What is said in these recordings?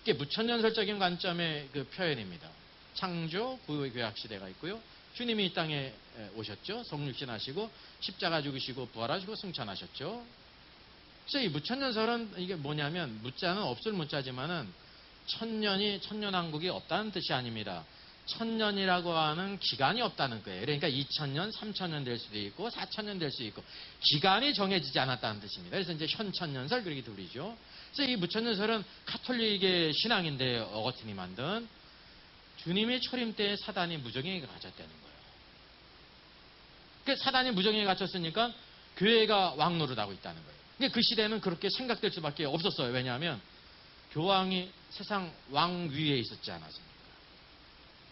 이게 무천년설적인 관점의 그 표현입니다. 창조, 구약 시대가 있고요. 주님이 이 땅에 오셨죠. 성육신하시고 십자가 죽으시고 부활하시고 승천하셨죠. 그래서 이 무천년설은 이게 뭐냐면 무자는 없을 무자지만은 천년왕국이 없다는 뜻이 아닙니다. 천년이라고 하는 기간이 없다는 거예요. 그러니까 2000년, 3000년 될 수도 있고 4000년 될 수도 있고 기간이 정해지지 않았다는 뜻입니다. 그래서 이제 현천년설 그렇게 부르죠. 그래서 이 무천년설은 가톨릭의 신앙인데 어거틴이 만든 주님의 초림 때에 사단이 무정행에 갇혔다는 거예요. 그러니까 사단이 무정행에 갇혔으니까 교회가 왕노릇하고 있다는 거예요. 근데 그 시대는 그렇게 생각될 수밖에 없었어요. 왜냐하면 교황이 세상 왕 위에 있었지 않았습니까?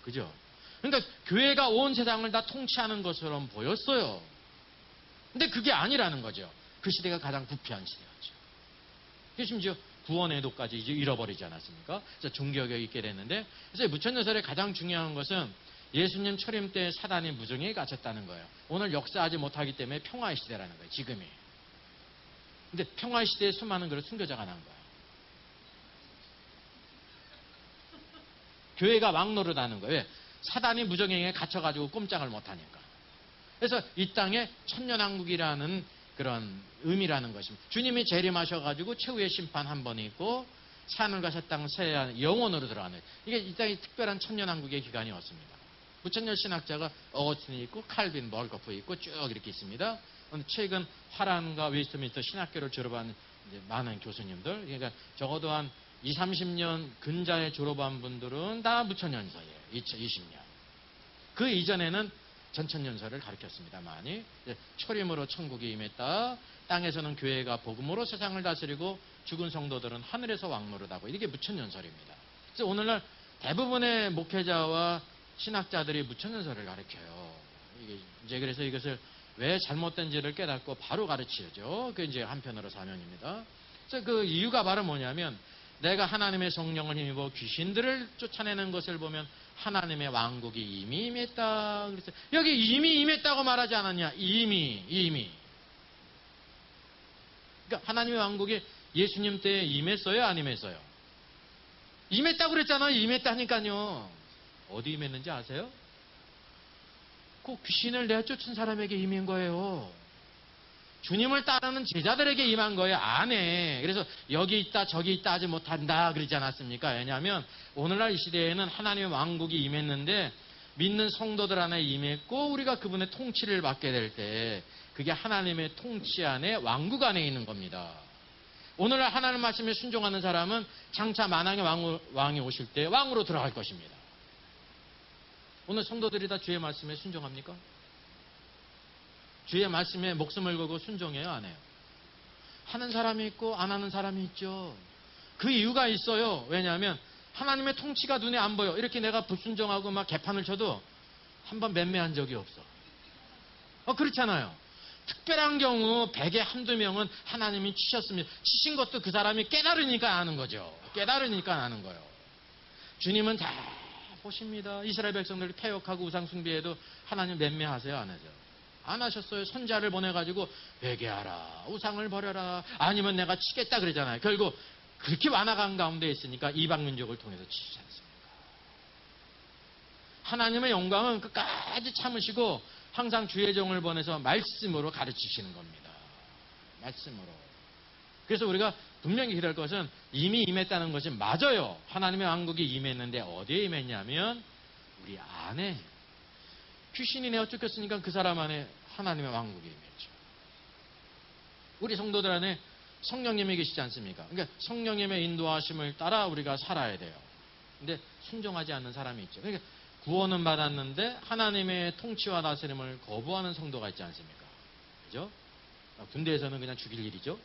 그죠? 그러니까 교회가 온 세상을 다 통치하는 것처럼 보였어요. 근데 그게 아니라는 거죠. 그 시대가 가장 부패한 시대였죠. 심지어 구원의 도까지 이제 잃어버리지 않았습니까? 그래서 종교개혁이 있게 됐는데, 그래서 무천년설의 가장 중요한 것은 예수님 초림 때 사단이 무정행에 갇혔다는 거예요. 오늘 역사하지 못하기 때문에 평화의 시대라는 거예요. 지금이. 근데 평화의 시대에 수많은 그런 순교자가 난 거예요. 교회가 왕노릇하는 거예요. 왜? 사단이 무정행에 갇혀가지고 꼼짝을 못하니까. 그래서 이 땅에 천년왕국이라는 그런 의미라는 것입니다. 주님이 재림하셔가지고 최후의 심판 한 번 있고 하늘과 새 땅 새 영원으로 들어가는, 이게 이 땅에 특별한 천년왕국의 기간이었습니다. 무천년 신학자가 어거틴이 있고 칼빈, 멀거프 있고 쭉 이렇게 있습니다. 최근 화란과 웨스트민스터 신학교를 졸업한 이제 많은 교수님들, 그러니까 적어도 한 20, 30년 근자에 졸업한 분들은 다 무천년설이에요. 2020년. 그 이전에는 전천년설을 가르쳤습니다만이 초림으로 천국이 임했다. 땅에서는 교회가 복음으로 세상을 다스리고 죽은 성도들은 하늘에서 왕노릇하고, 이게 무천년설입니다. 그래서 오늘날 대부분의 목회자와 신학자들이 무천년설을 가르쳐요. 이게 이제 그래서 이것을 왜 잘못된지를 깨닫고 바로 가르치죠. 그게 이제 한편으로 사명입니다. 그래서 그 이유가 바로 뭐냐면, 내가 하나님의 성령을 힘입어 귀신들을 쫓아내는 것을 보면 하나님의 왕국이 이미 임했다. 그래서 여기 이미 임했다고 말하지 않았냐? 이미. 그러니까 하나님의 왕국이 예수님 때에 임했어요? 안 임했어요? 임했다고 그랬잖아요. 임했다니까요. 어디 임했는지 아세요? 그 귀신을 내쫓은 사람에게 임한 거예요. 주님을 따르는 제자들에게 임한 거예요. 안에. 그래서 여기 있다 저기 있다 하지 못한다 그러지 않았습니까? 왜냐하면 오늘날 이 시대에는 하나님의 왕국이 임했는데 믿는 성도들 안에 임했고 우리가 그분의 통치를 받게 될 때 그게 하나님의 통치 안에 왕국 안에 있는 겁니다. 오늘날 하나님 말씀에 순종하는 사람은 장차 만왕의 왕이 오실 때 왕으로 들어갈 것입니다. 오늘 성도들이 다 주의 말씀에 순종합니까? 주의 말씀에 목숨을 걸고 순종해요, 안 해요? 하는 사람이 있고 안 하는 사람이 있죠. 그 이유가 있어요. 왜냐하면 하나님의 통치가 눈에 안 보여. 이렇게 내가 불순종하고 막 개판을 쳐도 한 번 맴매한 적이 없어. 그렇잖아요. 특별한 경우 100에 한두 명은 하나님이 치셨습니다. 치신 것도 그 사람이 깨달으니까 아는 거죠. 깨달으니까 아는 거예요. 주님은 다 보십니다. 이스라엘 백성들이 패역하고 우상 숭배해도 하나님 맴매하세요, 안 하죠? 안 하셨어요. 선자를 보내가지고 회개하라, 우상을 버려라, 아니면 내가 치겠다 그러잖아요. 결국 그렇게 완악한 가운데 있으니까 이방 민족을 통해서 치지 않습니까? 하나님의 영광은 끝까지 참으시고 항상 주의 종을 보내서 말씀으로 가르치시는 겁니다. 말씀으로. 그래서 우리가 분명히 기도할 것은 이미 임했다는 것이 맞아요. 하나님의 왕국이 임했는데 어디에 임했냐면 우리 안에. 귀신이 내어 쫓겼으니까 그 사람 안에 하나님의 왕국이 임했죠. 우리 성도들 안에 성령님이 계시지 않습니까? 그러니까 성령님의 인도하심을 따라 우리가 살아야 돼요. 근데 순종하지 않는 사람이 있죠. 그러니까 구원은 받았는데 하나님의 통치와 다스림을 거부하는 성도가 있지 않습니까? 그죠? 군대에서는 그냥 죽일 일이죠.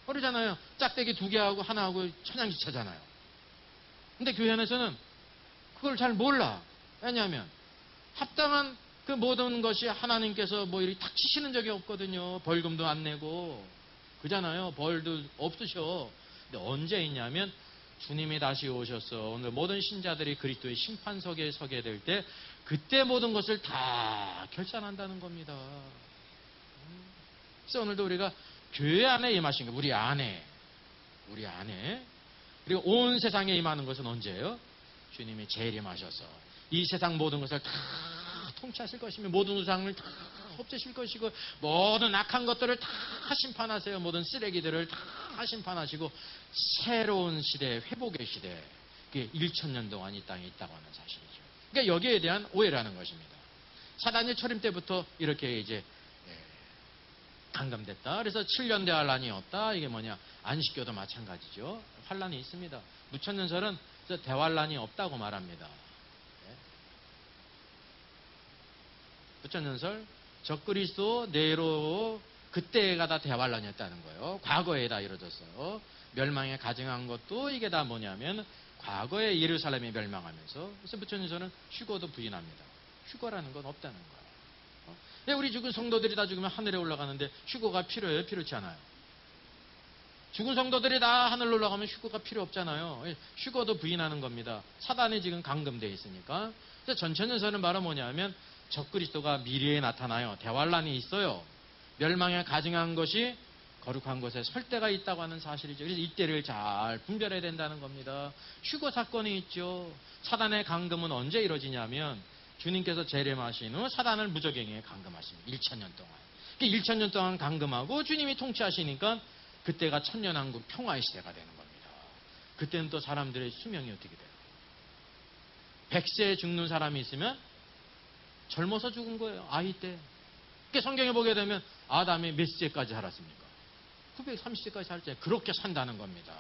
그러잖아요. 짝대기 2개 하고 하나 하고 천양지차잖아요. 근데 교회 안에서는 그걸 잘 몰라. 왜냐하면 합당한 그 모든 것이 하나님께서 뭐 이렇게 탁 치시는 적이 없거든요. 벌금도 안 내고. 그잖아요. 벌도 없으셔. 근데 언제 있냐면 주님이 다시 오셔서 오늘 모든 신자들이 그리스도의 심판석에 서게 될 때 그때 모든 것을 다 결산한다는 겁니다. 그래서 오늘도 우리가 교회 안에 임하신 거, 우리 안에. 그리고 온 세상에 임하는 것은 언제예요? 주님이 재림하셔서 이 세상 모든 것을 다 통치하실 것이며 모든 우상을 다 없애실 것이고 모든 악한 것들을 다 심판하세요. 모든 쓰레기들을 다 심판하시고 새로운 시대, 회복의 시대, 그게 1000년 동안 이 땅에 있다고 하는 사실이죠. 그러니까 여기에 대한 오해라는 것입니다. 사단이 초림 때부터 이렇게 이제 감금됐다. 그래서 7년 대환란이 없다. 이게 뭐냐? 안식교도 마찬가지죠. 환란이 있습니다. 무천년설은 대환란이 없다고 말합니다. 무천년설 적그리스도 네로 그때가 다 대환란이었다는 거예요. 과거에 다 이루어졌어요. 멸망에 가증한 것도 이게 다 뭐냐면 과거에 예루살렘이 멸망하면서 그래서 무천년설은 휴거도 부인합니다. 휴거라는 건 없다는 거예요. 우리 죽은 성도들이 다 죽으면 하늘에 올라가는데 휴거가 필요해요? 필요치 않아요? 죽은 성도들이 다 하늘로 올라가면 휴거가 필요 없잖아요. 휴거도 부인하는 겁니다. 사단이 지금 감금되어 있으니까. 그래서 전천년설은 바로 뭐냐면 적그리스도가 미래에 나타나요. 대환란이 있어요. 멸망에 가증한 것이 거룩한 곳에 설 때가 있다고 하는 사실이죠. 그래서 이때를 잘 분별해야 된다는 겁니다. 휴거 사건이 있죠. 사단의 감금은 언제 이루어지냐면 주님께서 재림하신 후 사단을 무적행에 감금하십니다. 1000년 동안. 1000년 동안 감금하고 주님이 통치하시니까 그때가 천년왕국 평화의 시대가 되는 겁니다. 그때는 또 사람들의 수명이 어떻게 돼요? 100세에 죽는 사람이 있으면 젊어서 죽은 거예요. 아이 때. 그러니까 성경에 보게 되면 아담이 몇 세까지 살았습니까? 930세까지 살았잖아요. 그렇게 산다는 겁니다.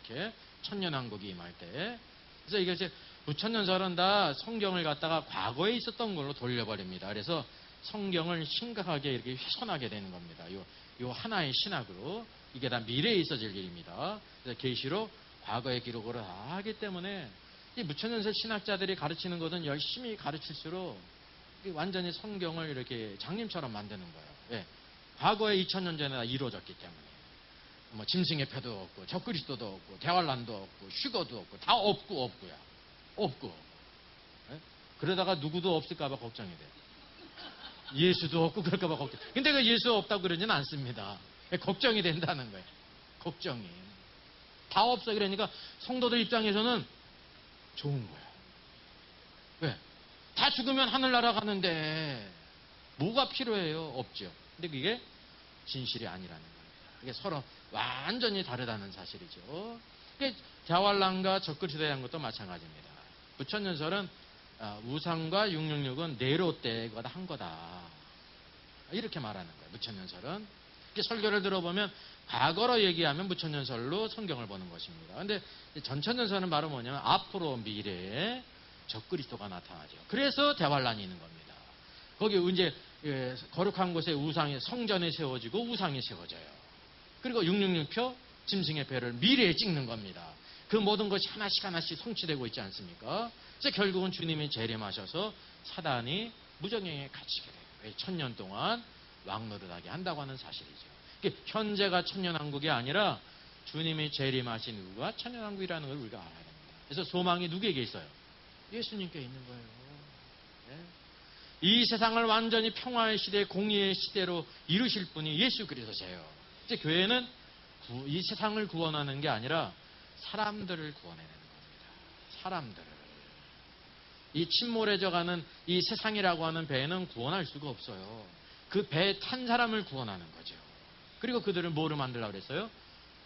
그렇게 천년왕국이 임할 때. 그래서 이게 이제 무천년설은 다 성경을 갖다가 과거에 있었던 걸로 돌려버립니다. 그래서 성경을 심각하게 이렇게 훼손하게 되는 겁니다. 요 하나의 신학으로 이게 다 미래에 있어질 일입니다. 그래서 계시록 과거의 기록으로 다 하기 때문에 이 무천년설 신학자들이 가르치는 것은 열심히 가르칠수록 완전히 성경을 이렇게 장님처럼 만드는 거예요. 왜? 과거에 2000년 전에 다 이루어졌기 때문에. 뭐 짐승의 표도 없고 적그리스도도 없고 대환란도 없고 휴거도 없고 다 없고야. 없고. 예? 그러다가 누구도 없을까봐 걱정이 돼요. 예수도 없고 그럴까봐 걱정. 근데 그 예수 없다고 그러지는 않습니다. 걱정이 된다는 거예요. 걱정이. 다 없어. 그러니까 성도들 입장에서는 좋은 거예요. 왜? 다 죽으면 하늘나라 가는데 뭐가 필요해요? 없죠. 근데 그게 진실이 아니라는 겁니다. 이게 서로 완전히 다르다는 사실이죠. 대환란과 적그리스도에 대한 것도 마찬가지입니다. 무천년설은 우상과 666은 네로 때가 한 거다. 이렇게 말하는 거예요. 무천년설은. 설교를 들어보면 과거로 얘기하면 무천년설로 성경을 보는 것입니다. 그런데 전천년설은 바로 뭐냐면 앞으로 미래에 적그리스도가 나타나죠. 그래서 대환란이 있는 겁니다. 거기 이제 거룩한 곳에 우상이 성전에 세워지고 우상이 세워져요. 그리고 666표 짐승의 표를 미래에 찍는 겁니다. 그 모든 것이 하나씩 성취되고 있지 않습니까? 그래서 결국은 주님이 재림하셔서 사단이 무정행에 갇히게 돼요. 1000년 동안 왕노릇하게 한다고 하는 사실이죠. 현재가 천년왕국이 아니라 주님이 재림하신 이후가 천년왕국이라는 걸 우리가 알아야 됩니다. 그래서 소망이 누구에게 있어요? 예수님께 있는 거예요. 네? 이 세상을 완전히 평화의 시대, 공의의 시대로 이루실 분이 예수 그리스도세요. 이제 교회는 이 세상을 구원하는 게 아니라 사람들을 구원해내는 겁니다. 사람들을. 이 침몰해져가는 이 세상이라고 하는 배는 구원할 수가 없어요. 그 배에 탄 사람을 구원하는 거죠. 그리고 그들을 뭐로 만들라고 그랬어요?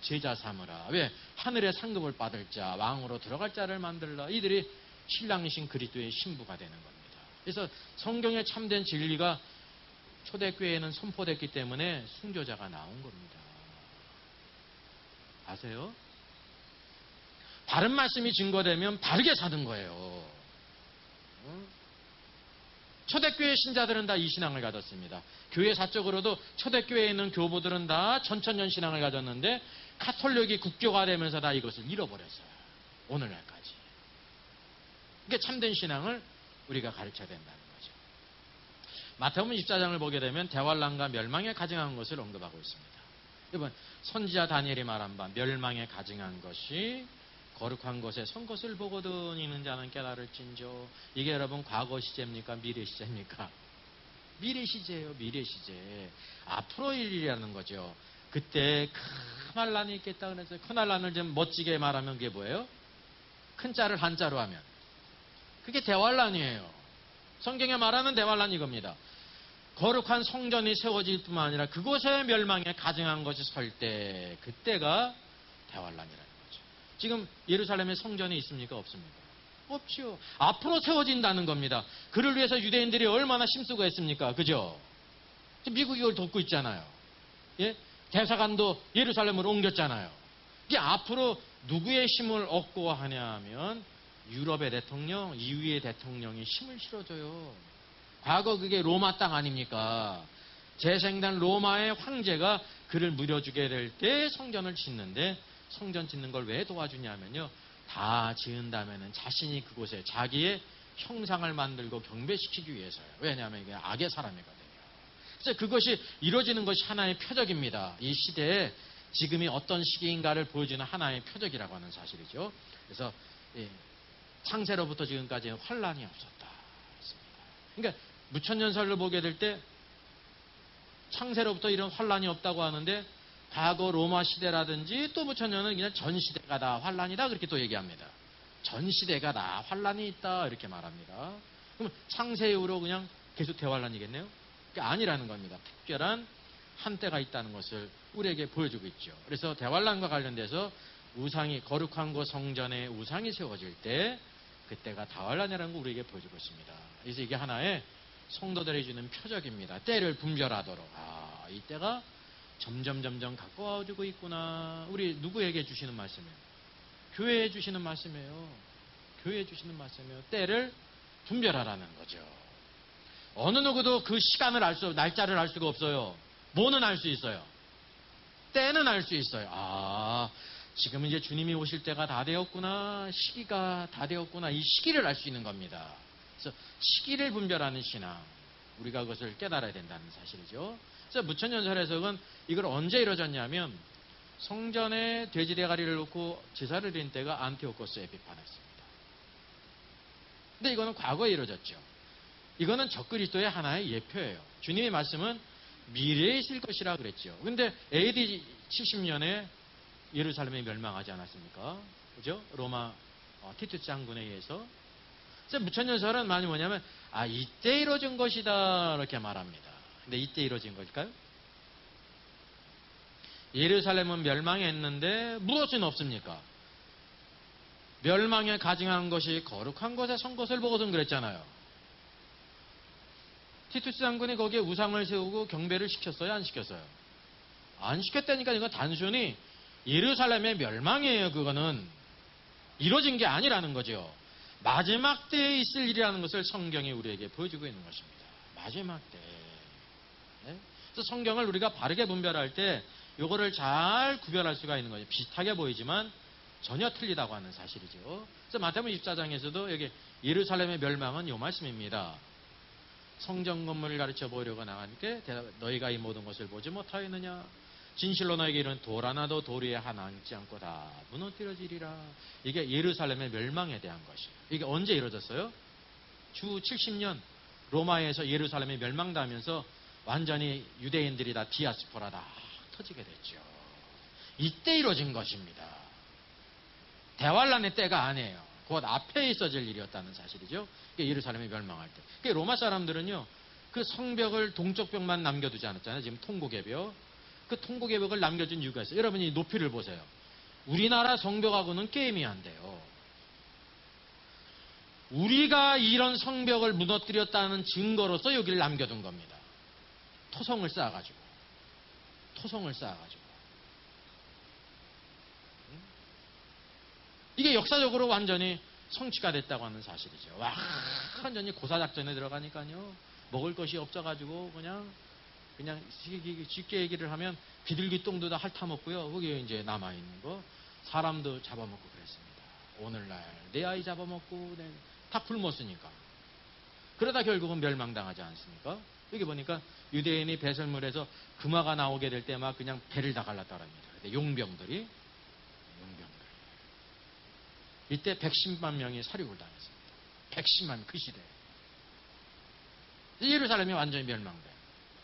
제자 삼으라. 왜? 하늘의 상급을 받을 자, 왕으로 들어갈 자를 만들라. 이들이 신랑이신 그리스도의 신부가 되는 겁니다. 그래서 성경에 참된 진리가 초대교회에는 선포됐기 때문에 순교자가 나온 겁니다. 아세요? 바른 말씀이 증거되면 바르게 사는 거예요. 초대교회 신자들은 다 이 신앙을 가졌습니다. 교회 사적으로도 초대교회에 있는 교부들은 다 천천년 신앙을 가졌는데 카톨릭이 국교가 되면서 다 이것을 잃어버렸어요. 오늘날까지. 그러니까 참된 신앙을 우리가 가르쳐야 된다는 거죠. 마태복음 24장을 보게 되면 대환란과 멸망에 가증한 것을 언급하고 있습니다. 이번 선지자 다니엘이 말한 바 멸망에 가증한 것이 거룩한 곳에 선 것을 보거든 이는 자는 깨달을진저. 이게 여러분 과거 시제입니까? 미래 시제입니까? 미래 시제예요. 미래 시제. 앞으로 일이라는 거죠. 그때 큰 환란이 있겠다 그래서 큰 환란을 좀 멋지게 말하면 그게 뭐예요? 큰 자를 한자로 하면 그게 대환란이에요. 성경에 말하는 대환란이 이겁니다. 거룩한 성전이 세워질 뿐만 아니라 그곳에 멸망에 가증한 것이 설 때 그때가 대환란이라는 거죠. 지금 예루살렘에 성전이 있습니까? 없습니까? 없지요. 앞으로 세워진다는 겁니다. 그를 위해서 유대인들이 얼마나 힘쓰고 했습니까? 그죠? 미국이 이걸 돕고 있잖아요. 예? 대사관도 예루살렘으로 옮겼잖아요. 이게 앞으로 누구의 힘을 얻고 하냐면 유럽의 대통령, EU의 대통령이 힘을 실어줘요. 과거 그게 로마 땅 아닙니까? 재생된 로마의 황제가 그를 물려주게 될 때 성전을 짓는데 성전 짓는 걸 왜 도와주냐면요. 다 지은 다음에는 자신이 그곳에 자기의 형상을 만들고 경배시키기 위해서요. 왜냐하면 이게 악의 사람이거든요. 그래서 그것이 이루어지는 것이 하나의 표적입니다. 이 시대에 지금이 어떤 시기인가를 보여주는 하나의 표적이라고 하는 사실이죠. 그래서 창세로부터 지금까지 환란이 없었다. 그러니까 무천년설을 보게 될 때 창세로부터 이런 환란이 없다고 하는데 과거 로마 시대라든지 또 무천년은 그냥 전 시대가 다 환란이다 그렇게 또 얘기합니다. 전 시대가 다 환란이 있다 이렇게 말합니다. 그럼 창세 이후로 그냥 계속 대환란이겠네요? 그게 아니라는 겁니다. 특별한 한때가 있다는 것을 우리에게 보여주고 있죠. 그래서 대환란과 관련돼서 우상이 거룩한 곳 성전에 우상이 세워질 때 그때가 다환란이라는 걸 우리에게 보여주고 있습니다. 그래서 이게 하나의 성도들이 주는 표적입니다. 때를 분별하도록. 이때가 점점 가까워지고 있구나. 우리 누구에게 주시는 말씀이에요? 교회에 주시는 말씀이에요. 교회에 주시는 말씀이에요. 때를 분별하라는 거죠. 어느 누구도 그 시간을 날짜를 알 수가 없어요. 뭐는 알 수 있어요? 때는 알 수 있어요. 지금 이제 주님이 오실 때가 다 되었구나. 시기가 다 되었구나. 이 시기를 알 수 있는 겁니다. 그래서 시기를 분별하는 신앙. 우리가 그것을 깨달아야 된다는 사실이죠. 그래서 무천년설 해석은 이걸 언제 이루어졌냐면 성전에 돼지 대가리를 놓고 제사를 드린 때가 안티오코스 에피파네스입니다. 근데 이거는 과거에 이루어졌죠. 이거는 적그리스도의 하나의 예표예요. 주님의 말씀은 미래에 있을 것이라 그랬죠. 근데 AD 70년에 예루살렘이 멸망하지 않았습니까? 그죠? 로마 티투스 장군에 의해서. 그래서 무천년설은 많이 뭐냐면 이때 이루어진 것이다 이렇게 말합니다. 근데 이때 이루어진 것일까요? 예루살렘은 멸망했는데 무엇은 없습니까? 멸망에 가증한 것이 거룩한 곳에 선 것을 보고선 그랬잖아요. 티투스 장군이 거기에 우상을 세우고 경배를 시켰어요? 안 시켰어요? 안 시켰다니까 이건 단순히 예루살렘의 멸망이에요. 그거는 이루어진 게 아니라는 거죠. 마지막 때에 있을 일이라는 것을 성경이 우리에게 보여주고 있는 것입니다. 마지막 때. 네? 그래서 성경을 우리가 바르게 분별할 때 이거를 잘 구별할 수가 있는 거죠. 비슷하게 보이지만 전혀 틀리다고 하는 사실이죠. 그래서 마태복음 24장에서도 여기 예루살렘의 멸망은 이 말씀입니다. 성전 건물을 가르쳐 보려고 나가니까 너희가 이 모든 것을 보지 못하였느냐? 진실로 너에게 이르는 돌 하나도 돌 위에 하나 앉지 않고 다 무너뜨려지리라. 이게 예루살렘의 멸망에 대한 것이에요. 이게 언제 이루어졌어요? 주 70년 로마에서 예루살렘이 멸망당하면서 완전히 유대인들이 다 디아스포라 다 터지게 됐죠. 이때 이루어진 것입니다. 대환란의 때가 아니에요. 곧 앞에 있어질 일이었다는 사실이죠. 예루살렘이 멸망할 때. 그러니까 로마 사람들은요, 그 성벽을 동쪽 벽만 남겨두지 않았잖아요. 지금 통곡의 벽. 그 통곡의 벽을 남겨준 이유가 있어요. 여러분이 높이를 보세요. 우리나라 성벽하고는 게임이 안 돼요. 우리가 이런 성벽을 무너뜨렸다는 증거로서 여기를 남겨둔 겁니다. 토성을 쌓아가지고. 이게 역사적으로 완전히 성취가 됐다고 하는 사실이죠. 완전히 고사작전에 들어가니까요. 먹을 것이 없어가지고 그냥 쉽게 얘기를 하면 비둘기 똥도 다 핥아먹고요. 거기에 이제 남아있는 거 사람도 잡아먹고 그랬습니다. 오늘날 내 아이 잡아먹고 다 굶었으니까. 그러다 결국은 멸망당하지 않습니까? 여기 보니까 유대인이 배설물에서 금화가 나오게 될 때 막 그냥 배를 다 갈랐다고 합니다. 용병들이 이때 110만 명이 살육을 당했습니다. 110만 그 시대에. 예루살렘이 완전히 멸망돼요.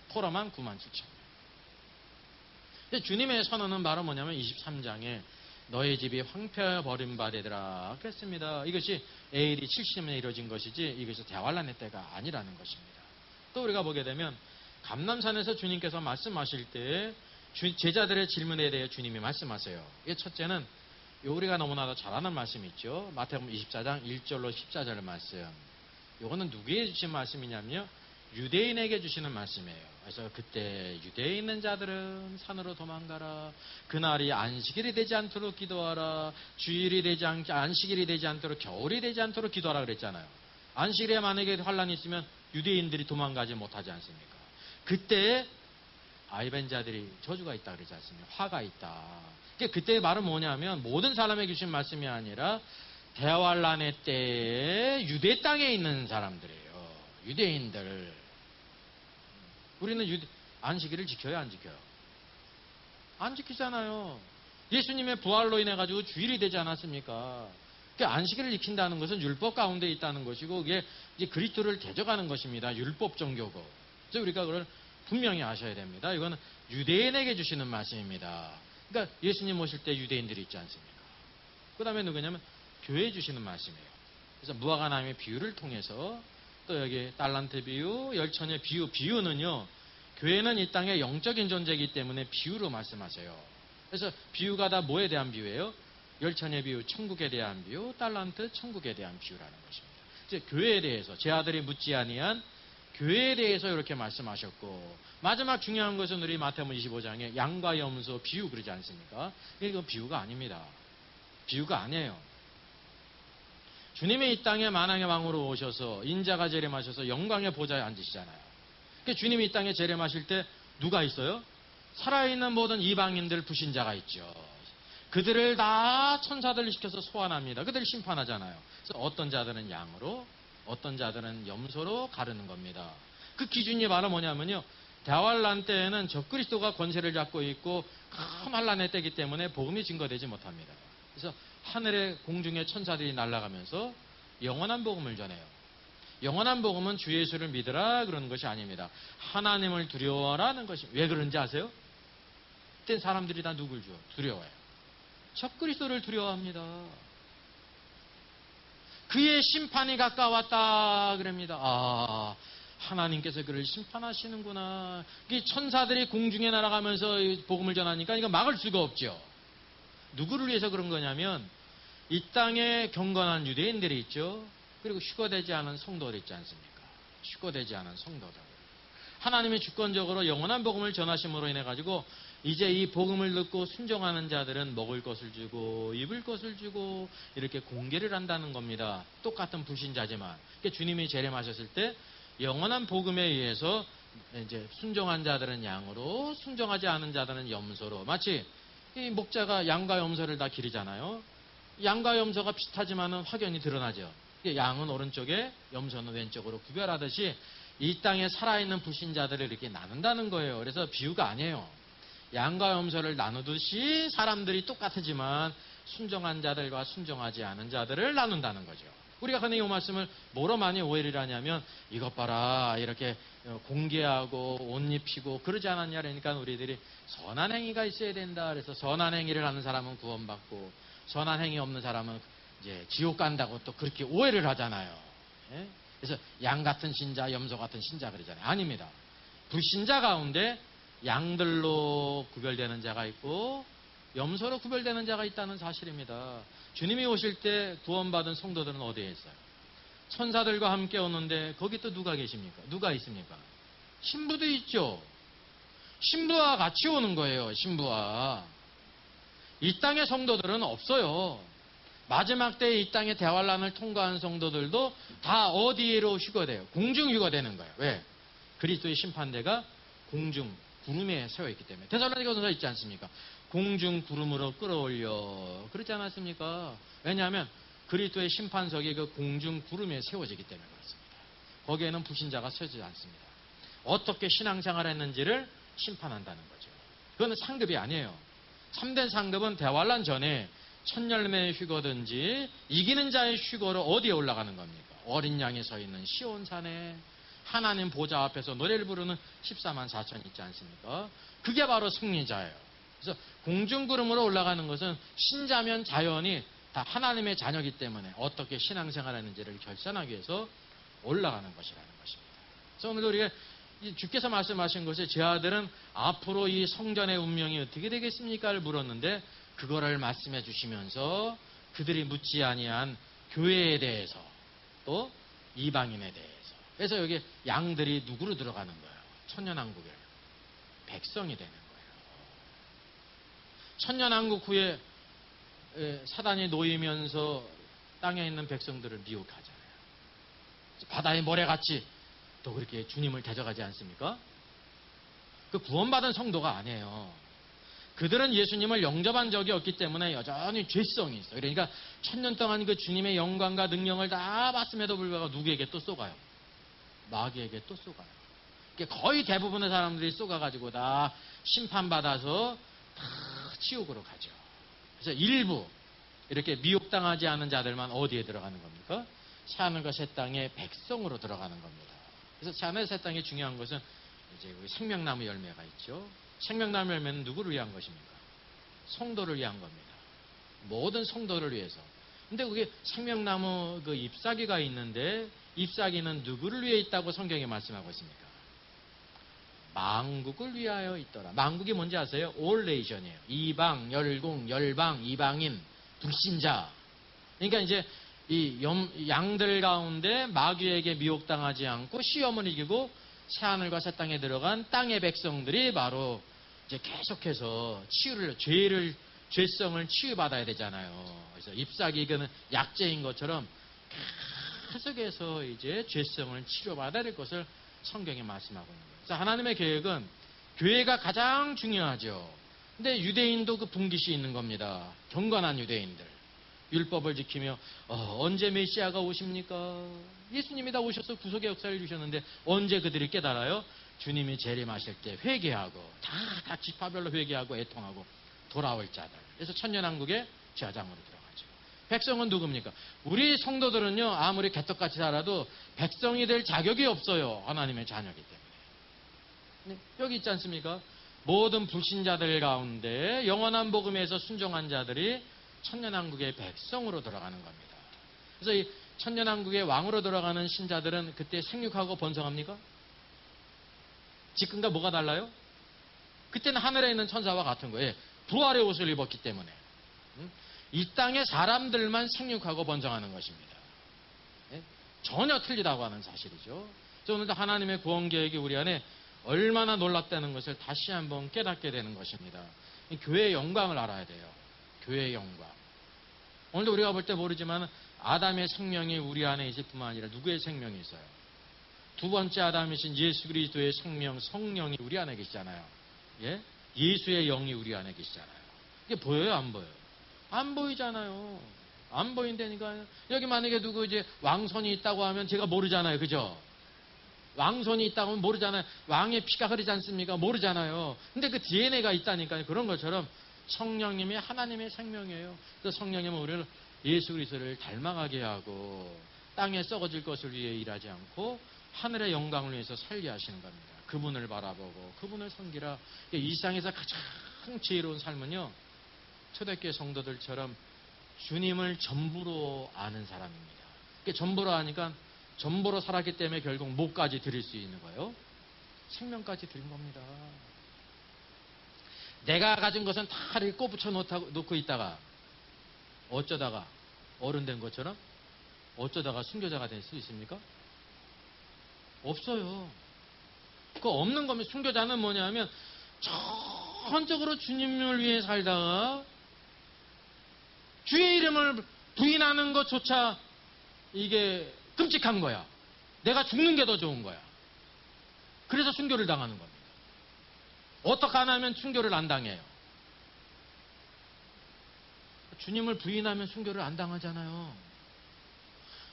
포로만 9만 7천 명. 근데 주님의 선언은 바로 뭐냐면 23장에 너의 집이 황폐하여 버림받으리라 그랬습니다. 이것이 AD 70년에 이루어진 것이지 이것이 대환란의 때가 아니라는 것입니다. 또 우리가 보게 되면 감람산에서 주님께서 말씀하실 때 제자들의 질문에 대해 주님이 말씀하세요. 이게 첫째는 우리가 너무나도 잘 아는 말씀이 있죠. 마태복음 24장 1절로 14절 말씀. 이거는 누구에게 주신 말씀이냐면요, 유대인에게 주시는 말씀이에요. 그래서 그때 유대에 있는 자들은 산으로 도망가라. 그날이 안식일이 되지 않도록 기도하라. 주일이 되지 안식일이 되지 않도록 겨울이 되지 않도록 기도하라 그랬잖아요. 안식일에 만약에 환란이 있으면 유대인들이 도망가지 못하지 않습니까? 그때 아이벤자들이 저주가 있다 그러지 않습니까? 화가 있다. 그때의 말은 뭐냐면 모든 사람에게 주신 말씀이 아니라 대환란의 때에 유대 땅에 있는 사람들이에요. 유대인들. 우리는 안식일을 지켜요, 안 지켜요? 안 지키잖아요. 예수님의 부활로 인해 가지고 주일이 되지 않았습니까? 그러니까 안식일을 지킨다는 것은 율법 가운데 있다는 것이고, 그게 이제 그리스도를 대적하는 것입니다. 율법 종교고. 그래서 우리가 그걸 분명히 아셔야 됩니다. 이거는 유대인에게 주시는 말씀입니다. 그러니까 예수님 오실 때 유대인들이 있지 않습니까? 그 다음에 누구냐면 교회에 주시는 말씀이에요. 그래서 무화과나무의 비유를 통해서 또 여기 달란트 비유, 열처녀 비유, 비유는요, 교회는 이 땅의 영적인 존재이기 때문에 비유로 말씀하세요. 그래서 비유가 다 뭐에 대한 비유예요? 열처녀 비유, 천국에 대한 비유, 달란트, 천국에 대한 비유라는 것입니다. 이제 교회에 대해서 제 아들이 묻지 아니한 교회에 대해서 이렇게 말씀하셨고, 마지막 중요한 것은 우리 마태복음 25장에 양과 염소 비유 그러지 않습니까? 이건 비유가 아닙니다. 비유가 아니에요. 주님이 이 땅에 만왕의 왕으로 오셔서 인자가 재림하셔서 영광의 보좌에 앉으시잖아요. 그러니까 주님이 이 땅에 재림하실 때 누가 있어요? 살아있는 모든 이방인들 불신자가 있죠. 그들을 다 천사들을 시켜서 소환합니다. 그들을 심판하잖아요. 그래서 어떤 자들은 양으로, 어떤 자들은 염소로 가르는 겁니다. 그 기준이 바로 뭐냐면요, 대환란 때에는 적그리스도가 권세를 잡고 있고 큰 환란의 때이기 때문에 복음이 증거되지 못합니다. 그래서 하늘의 공중의 천사들이 날아가면서 영원한 복음을 전해요. 영원한 복음은 주 예수를 믿으라 그러는 것이 아닙니다. 하나님을 두려워하라는 것이. 왜 그런지 아세요? 그때 사람들이 다 누굴 두려워해요? 적그리스도를 두려워합니다. 그의 심판이 가까웠다 그럽니다. 아, 하나님께서 그를 심판하시는구나. 이 천사들이 공중에 날아가면서 복음을 전하니까 이거 막을 수가 없죠. 누구를 위해서 그런 거냐면 이 땅에 경건한 유대인들이 있죠. 그리고 휴거되지 않은 성도들 있지 않습니까? 휴거되지 않은 성도들. 하나님이 주권적으로 영원한 복음을 전하심으로 인해 가지고 이제 이 복음을 듣고 순종하는 자들은 먹을 것을 주고 입을 것을 주고 이렇게 공개를 한다는 겁니다. 똑같은 불신자지만. 그러니까 주님이 재림하셨을 때 영원한 복음에 의해서 이제 순종한 자들은 양으로, 순종하지 않은 자들은 염소로. 마치 이 목자가 양과 염소를 다 기르잖아요. 양과 염소가 비슷하지만은 확연히 드러나죠. 양은 오른쪽에, 염소는 왼쪽으로 구별하듯이 이 땅에 살아있는 불신자들을 이렇게 나눈다는 거예요. 그래서 비유가 아니에요. 양과 염소를 나누듯이 사람들이 똑같지만 순종한 자들과 순종하지 않은 자들을 나눈다는 거죠. 우리가 흔히 이 말씀을 뭐로 많이 오해를 하냐면 이것 봐라 이렇게 공개하고 옷 입히고 그러지 않았냐 그러니까 우리들이 선한 행위가 있어야 된다. 그래서 선한 행위를 하는 사람은 구원받고 선한 행위 없는 사람은 이제 지옥 간다고 또 그렇게 오해를 하잖아요. 예? 그래서 양 같은 신자, 염소 같은 신자 그러잖아요. 아닙니다. 불신자 가운데 양들로 구별되는 자가 있고 염소로 구별되는 자가 있다는 사실입니다. 주님이 오실 때 구원받은 성도들은 어디에 있어요? 천사들과 함께 오는데 거기 또 누가 계십니까? 누가 있습니까? 신부도 있죠. 신부와 같이 오는 거예요. 신부와. 이 땅의 성도들은 없어요. 마지막 때에 이 땅의 대환란을 통과한 성도들도 다 어디로 휴거돼요? 공중 휴거되는 거예요. 왜? 그리스도의 심판대가 공중 구름에 세워있기 때문에. 데살로니가전서 있지 않습니까? 공중 구름으로 끌어올려. 그렇지 않았습니까? 왜냐하면 그리스도의 심판석이 그 공중 구름에 세워지기 때문에 그렇습니다. 거기에는 불신자가 서지 않습니다. 어떻게 신앙생활을 했는지를 심판한다는 거죠. 그건 상급이 아니에요. 참된 상급은 대환란 전에 천열매의 휴거든지 이기는 자의 휴거로 어디에 올라가는 겁니까? 어린 양이 서 있는 시온산에 하나님 보좌 앞에서 노래를 부르는 14만 4천 있지 않습니까? 그게 바로 승리자예요. 그래서 공중구름으로 올라가는 것은 신자면 자연이 다 하나님의 자녀이기 때문에 어떻게 신앙생활하는지를 결산하기 위해서 올라가는 것이라는 것입니다. 그래서 오늘 우리가 주께서 말씀하신 것이 제 아들은 앞으로 이 성전의 운명이 어떻게 되겠습니까를 물었는데 그거를 말씀해 주시면서 그들이 묻지 아니한 교회에 대해서 또 이방인에 대해서 그래서 여기 양들이 누구로 들어가는 거예요? 천년왕국에 백성이 되는 거예요. 천년왕국 후에 사단이 놓이면서 땅에 있는 백성들을 미혹하잖아요. 바다의 모래같이 또 그렇게 주님을 대적하지 않습니까? 그 구원받은 성도가 아니에요. 그들은 예수님을 영접한 적이 없기 때문에 여전히 죄성이 있어요. 그러니까 천년 동안 그 주님의 영광과 능력을 다 봤음에도 불구하고 누구에게 또 쏘가요? 마귀에게 또 쏘가요. 거의 대부분의 사람들이 쏘가가지고 다 심판받아서 다 지옥으로 가죠. 그래서 일부 이렇게 미혹당하지 않은 자들만 어디에 들어가는 겁니까? 새하늘과 새 땅의 백성으로 들어가는 겁니다. 그래서 새하늘 새 땅의 중요한 것은 이제 생명나무 열매가 있죠. 생명나무 열매는 누구를 위한 것입니까? 성도를 위한 겁니다. 모든 성도를 위해서. 근데 그게 생명나무 그 잎사귀가 있는데 잎사귀는 누구를 위해 있다고 성경에 말씀하고 있습니까? 망국을 위하여 있더라. 망국이 뭔지 아세요? All nation이에요. 이방, 열공, 열방, 이방인, 불신자. 그러니까 이제 이 양들 가운데 마귀에게 미혹당하지 않고 시험을 이기고 새하늘과 새 땅에 들어간 땅의 백성들이 바로 이제 계속해서 죄성을 치유받아야 되잖아요. 그래서 잎사귀 이거는 약재인 것처럼 계속해서 이제 죄성을 치료받아야 될 것을 성경에 말씀하고 있는 거예요. 그래서 하나님의 계획은 교회가 가장 중요하죠. 근데 유대인도 그 분깃이 있는 겁니다. 경건한 유대인들. 율법을 지키며 언제 메시아가 오십니까? 예수님이 다 오셔서 구속의 역사를 주셨는데 언제 그들이 깨달아요? 주님이 재림하실 때 회개하고 다 지파별로 회개하고 애통하고 돌아올 자들. 그래서 천년왕국의 제사장으로 들어가죠. 백성은 누굽니까? 우리 성도들은요 아무리 개떡같이 살아도 백성이 될 자격이 없어요. 하나님의 자녀이기 때문에. 여기 있지 않습니까? 모든 불신자들 가운데 영원한 복음에서 순종한 자들이 천년왕국의 백성으로 들어가는 겁니다. 그래서 이 천년왕국의 왕으로 들어가는 신자들은 그때 생육하고 번성합니까? 지금과 뭐가 달라요? 그때는 하늘에 있는 천사와 같은 거예요. 부활의 옷을 입었기 때문에. 이 땅의 사람들만 생육하고 번성하는 것입니다. 전혀 틀리다고 하는 사실이죠. 그래서 오늘도 하나님의 구원 계획이 우리 안에 얼마나 놀랍다는 것을 다시 한번 깨닫게 되는 것입니다. 교회의 영광을 알아야 돼요. 교회의 영광. 오늘도 우리가 볼 때 모르지만 아담의 생명이 우리 안에 있을 뿐만 아니라 누구의 생명이 있어요? 두 번째 아담이신 예수 그리스도의 생명, 성령이 우리 안에 계시잖아요. 예수의 영이 우리 안에 계시잖아요. 이게 보여요? 안 보여요? 안 보이잖아요. 안 보인다니까요. 여기 만약에 누구 이제 왕손이 있다고 하면 제가 모르잖아요. 그죠? 왕손이 있다고 하면 모르잖아요. 왕의 피가 흐르지 않습니까? 모르잖아요. 근데 그 DNA가 있다니까요. 그런 것처럼 성령님이 하나님의 생명이에요. 그래서 성령님은 우리를 예수 그리스도를 닮아가게 하고 땅에 썩어질 것을 위해 일하지 않고 하늘의 영광을 위해서 살게 하시는 겁니다. 그분을 바라보고 그분을 섬기라. 이 세상에서 가장 지혜로운 삶은요. 초대교회 성도들처럼 주님을 전부로 아는 사람입니다. 전부로 아니까 전부로 살았기 때문에 결국 목까지 드릴 수 있는 거예요. 생명까지 드린 겁니다. 내가 가진 것은 다 이렇게 꼽붙여 놓고 있다가 어쩌다가 어른 된 것처럼 어쩌다가 순교자가 될 수 있습니까? 없어요. 그 없는 거면 순교자는 뭐냐면 전적으로 주님을 위해 살다가 주의 이름을 부인하는 것조차 이게 끔찍한 거야. 내가 죽는 게 더 좋은 거야. 그래서 순교를 당하는 겁니다. 어떻게 하면 순교를 안 당해요? 주님을 부인하면 순교를 안 당하잖아요.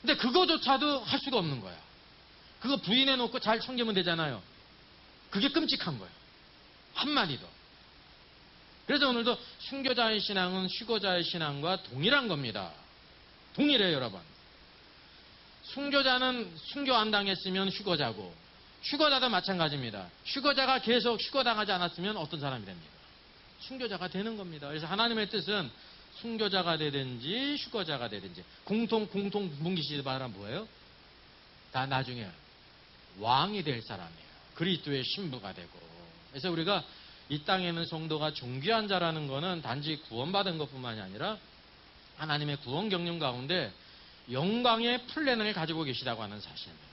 근데 그거조차도 할 수가 없는 거야. 그거 부인해놓고 잘 섬기면 되잖아요. 그게 끔찍한 거예요. 한마디도. 그래서 오늘도 순교자의 신앙은 휴거자의 신앙과 동일한 겁니다. 동일해요, 여러분. 순교자는 순교 안 당했으면 휴거자고 휴거자도 마찬가지입니다. 휴거자가 계속 휴거당하지 않았으면 어떤 사람이 됩니까? 순교자가 되는 겁니다. 그래서 하나님의 뜻은 순교자가 되든지 휴거자가 되든지 공통 분기시대 말하면 뭐예요? 다 나중에 왕이 될 사람이에요. 그리스도의 신부가 되고. 그래서 우리가 이 땅에 있는 성도가 존귀한 자라는 것은 단지 구원받은 것뿐만이 아니라 하나님의 구원 경륜 가운데 영광의 플랜을 가지고 계시다고 하는 사실입니다.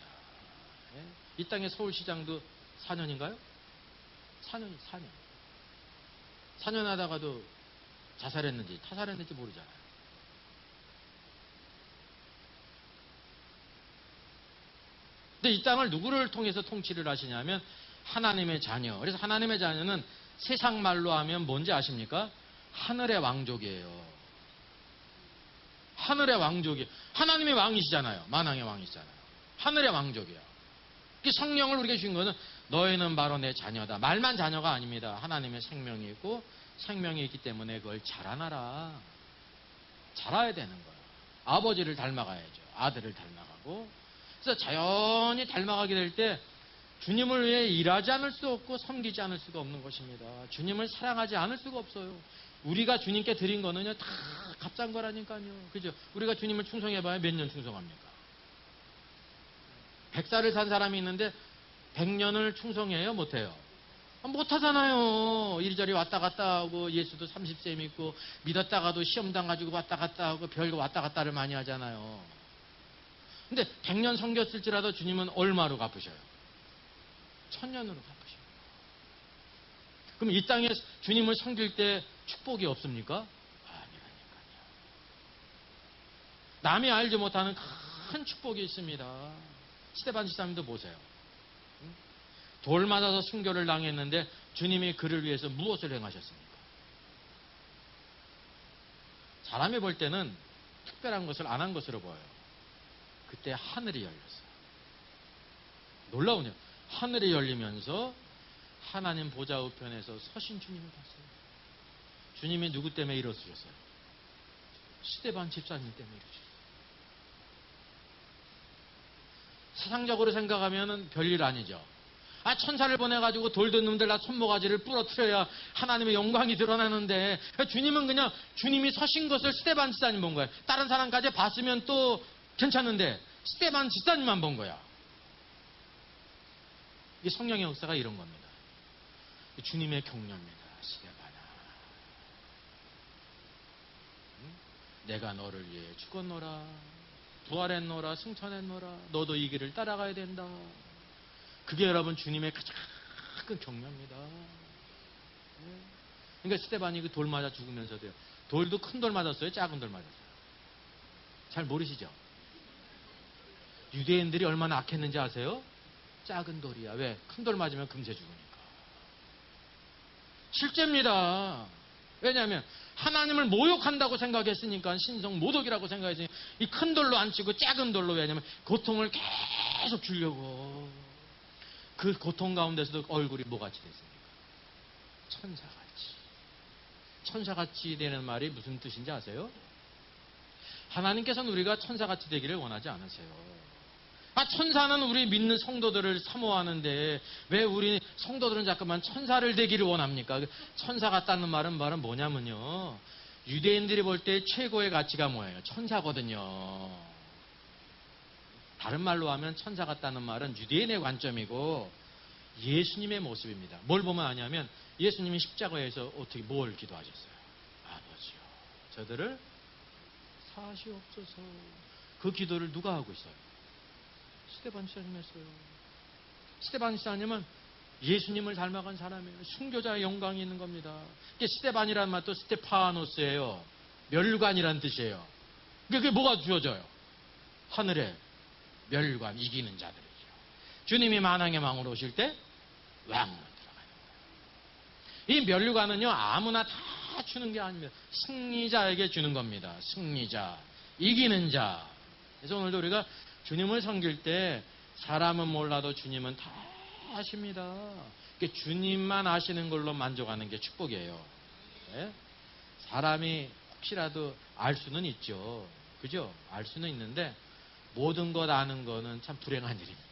이 땅의 서울시장도 4년인가요? 4년. 4년 하다가도 자살했는지 타살했는지 모르잖아요. 근데 이 땅을 누구를 통해서 통치를 하시냐면 하나님의 자녀. 그래서 하나님의 자녀는 세상 말로 하면 뭔지 아십니까? 하늘의 왕족이에요. 하늘의 왕족이. 하나님의 왕이시잖아요. 만왕의 왕이시잖아요. 하늘의 왕족이에요. 성령을 우리에게 주신 것은 너희는 바로 내 자녀다. 말만 자녀가 아닙니다. 하나님의 생명이 있고 생명이 있기 때문에 그걸 자라나라. 자라야 되는 거예요. 아버지를 닮아가야죠. 아들을 닮아가고. 그래서 자연히 닮아가게 될 때 주님을 위해 일하지 않을 수 없고 섬기지 않을 수가 없는 것입니다. 주님을 사랑하지 않을 수가 없어요. 우리가 주님께 드린 거는요 다 값싼 거라니까요. 그죠? 우리가 주님을 충성해봐야 몇 년 충성합니까? 100살을 산 사람이 있는데 100년을 충성해요? 못해요? 못하잖아요. 이리저리 왔다 갔다 하고 예수도 30세 믿고 믿었다가도 시험당 가지고 왔다 갔다 하고 별거 왔다 갔다를 많이 하잖아요. 근데 100년 섬겼을지라도 주님은 얼마로 갚으셔요? 1000년으로 갚으셔요. 그럼 이 땅에 주님을 섬길 때 축복이 없습니까? 아니라니까요. 남이 알지 못하는 큰 축복이 있습니다. 스데반 집사님도 보세요. 돌 맞아서 순교를 당했는데 주님이 그를 위해서 무엇을 행하셨습니까? 사람이 볼 때는 특별한 것을 안 한 것으로 보여요. 그때 하늘이 열렸어요. 놀라우냐? 하늘이 열리면서 하나님 보좌 우편에서 서신 주님을 봤어요. 주님이 누구 때문에 일어서셨어요? 스데반 집사님 때문에 일어서셨어요. 세상적으로 생각하면 별일 아니죠. 천사를 보내가지고 돌든 놈들 다 손모가지를 부러뜨려야 하나님의 영광이 드러나는데 주님은 그냥 주님이 서신 것을 스데반 집사님 본 거예요. 다른 사람까지 봤으면 또 괜찮은데 스데반 집사님만 본 거야. 이 성령의 역사가 이런 겁니다. 주님의 격려입니다. 스데반아, 내가 너를 위해 죽었노라, 부활했노라, 승천했노라. 너도 이 길을 따라가야 된다. 그게 여러분 주님의 가장 큰 격려입니다. 그러니까 스데반이 그 돌 맞아 죽으면서도요. 돌도 큰 돌 맞았어요? 작은 돌 맞았어요? 잘 모르시죠? 유대인들이 얼마나 악했는지 아세요? 작은 돌이야. 왜? 큰 돌 맞으면 금세 죽으니까. 실제입니다. 왜냐하면 하나님을 모욕한다고 생각했으니까 신성 모독이라고 생각했으니 이 큰 돌로 안 치고 작은 돌로. 왜냐하면 고통을 계속 주려고. 그 고통 가운데서도 얼굴이 뭐같이 됐습니까? 천사같이. 천사같이 되는 말이 무슨 뜻인지 아세요? 하나님께서는 우리가 천사같이 되기를 원하지 않으세요. 천사는 우리 믿는 성도들을 사모하는데 왜 우리 성도들은 자꾸만 천사를 되기를 원합니까? 천사 같다는 말은 뭐냐면요, 유대인들이 볼 때 최고의 가치가 뭐예요? 천사거든요. 다른 말로 하면 천사 같다는 말은 유대인의 관점이고 예수님의 모습입니다. 뭘 보면 아냐면 예수님이 십자가에서 어떻게 뭘 기도하셨어요? 아버지요, 저들을 사하시옵소서. 그 기도를 누가 하고 있어요? 스데반 집사님 했어요. 스데반 집사님은 예수님을 닮아간 사람이에요. 순교자의 영광이 있는 겁니다. 스데반이라는 말도 스테파노스예요. 멸관이라는 뜻이에요. 그게 뭐가 주어져요? 하늘에 멸관, 이기는 자들이죠. 주님이 만왕의 왕으로 오실 때 왕으로 들어가는 거예요. 이 멸관은요 아무나 다 주는 게 아닙니다. 승리자에게 주는 겁니다. 승리자, 이기는 자. 그래서 오늘도 우리가 주님을 섬길 때 사람은 몰라도 주님은 다 아십니다. 주님만 아시는 걸로 만족하는 게 축복이에요. 네? 사람이 혹시라도 알 수는 있죠. 그죠? 알 수는 있는데 모든 것 아는 거는 참 불행한 일입니다.